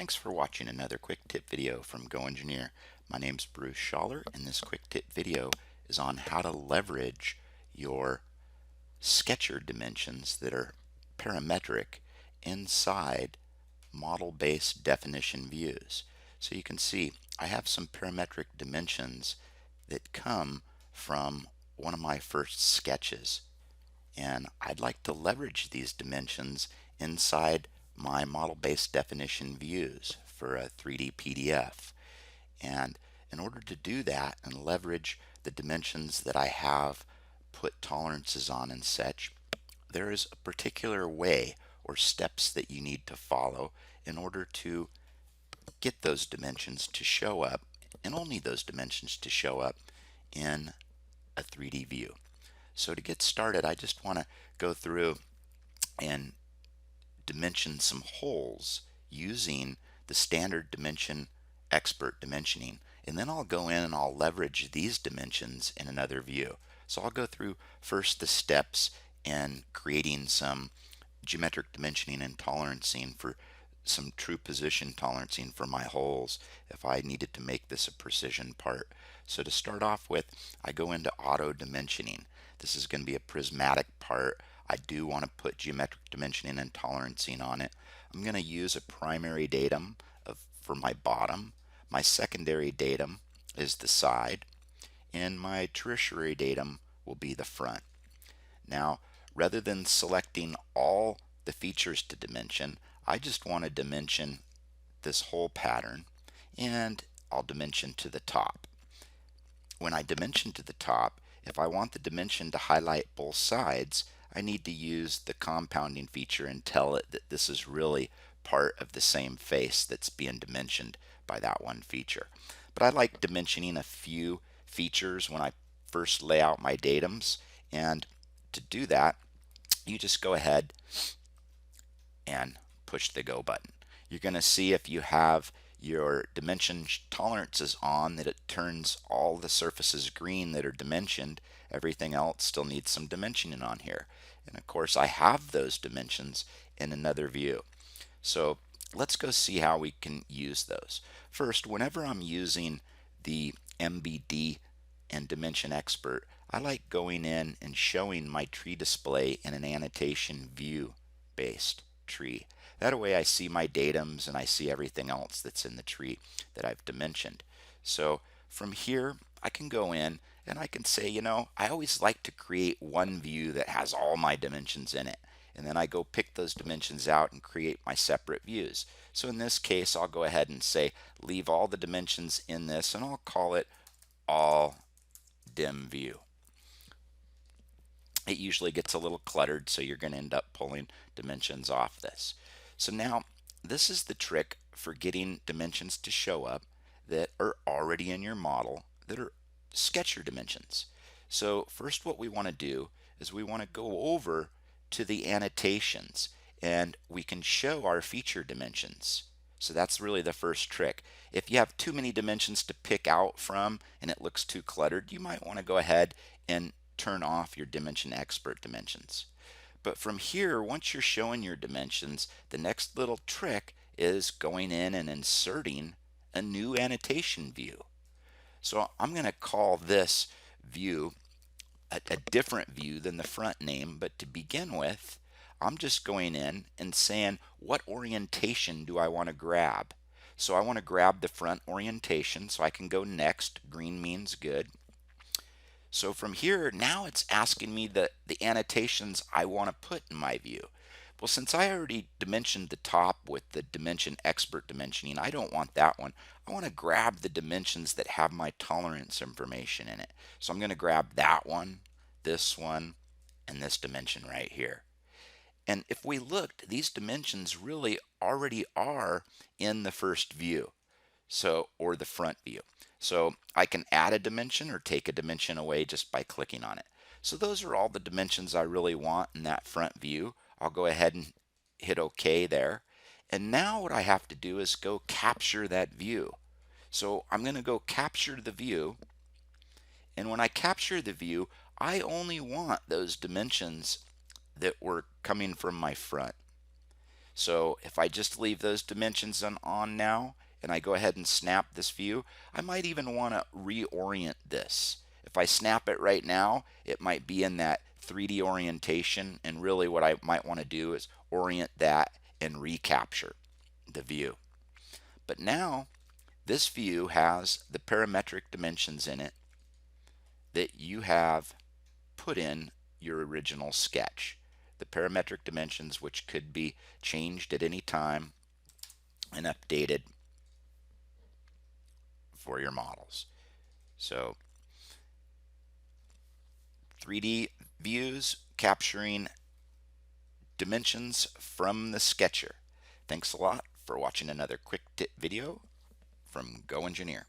Thanks for watching another quick tip video from GoEngineer. My name's Bruce Schaller, and this quick tip video is on how to leverage your sketcher dimensions that are parametric inside model-based definition views. So you can see I have some parametric dimensions that come from one of my first sketches, and I'd like to leverage these dimensions inside my model-based definition views for a 3D PDF. And in order to do that and leverage the dimensions that I have put tolerances on and such, there is a particular way or steps that you need to follow in order to get those dimensions to show up, and only those dimensions to show up in a 3D view. So to get started, I just want to go through and dimension some holes using the standard dimension expert dimensioning, and then I'll go in and I'll leverage these dimensions in another view. So I'll go through first the steps in creating some geometric dimensioning and tolerancing for some true position tolerancing for my holes if I needed to make this a precision part. So to start off with, I go into auto dimensioning. This is going to be a prismatic part. I do want to put geometric dimensioning and tolerancing on it. I'm going to use a primary datum for my bottom. My secondary datum is the side, and my tertiary datum will be the front. Now, rather than selecting all the features to dimension, I just want to dimension this whole pattern, and I'll dimension to the top. When I dimension to the top, if I want the dimension to highlight both sides, I need to use the compounding feature and tell it that this is really part of the same face that's being dimensioned by that one feature. But I like dimensioning a few features when I first lay out my datums, and to do that, you just go ahead and push the go button. You're going to see if you have your dimension tolerances on that it turns all the surfaces green that are dimensioned. Everything else still needs some dimensioning on here. And of course I have those dimensions in another view. So let's go see how we can use those. First, whenever I'm using the MBD and Dimension Expert, I like going in and showing my tree display in an annotation view based tree. That way I see my datums and I see everything else that's in the tree that I've dimensioned. So from here I can go in and I can say, I always like to create one view that has all my dimensions in it. And then I go pick those dimensions out and create my separate views. So in this case, I'll go ahead and say, leave all the dimensions in this, and I'll call it all dim view. It usually gets a little cluttered, so you're going to end up pulling dimensions off this. So now this is the trick for getting dimensions to show up that are already in your model that are sketcher dimensions. So first what we want to do is we want to go over to the annotations, and we can show our feature dimensions. So that's really the first trick. If you have too many dimensions to pick out from and it looks too cluttered, you might want to go ahead and turn off your dimension expert dimensions. But from here, once you're showing your dimensions, the next little trick is going in and inserting a new annotation view. So I'm going to call this view a different view than the front name, but to begin with, I'm just going in and saying what orientation do I want to grab. So I want to grab the front orientation, so I can go next. Green means good. So from here, now it's asking me the annotations I want to put in my view. Well, since I already dimensioned the top with the dimension expert dimensioning, I don't want that one. I want to grab the dimensions that have my tolerance information in it. So I'm going to grab that one, and this dimension right here. And if we looked, these dimensions really already are in the first view, or the front view. So I can add a dimension or take a dimension away just by clicking on it. So those are all the dimensions I really want in that front view. I'll go ahead and hit OK there. And now what I have to do is go capture that view. So I'm going to go capture the view. And when I capture the view, I only want those dimensions that were coming from my front. So if I just leave those dimensions on now and I go ahead and snap this view, I might even want to reorient this. If I snap it right now, it might be in that 3D orientation, and really what I might want to do is orient that and recapture the view. But now this view has the parametric dimensions in it that you have put in your original sketch. The parametric dimensions, which could be changed at any time and updated for your models. So 3D views capturing dimensions from the sketcher. Thanks a lot for watching another quick tip video from GoEngineer.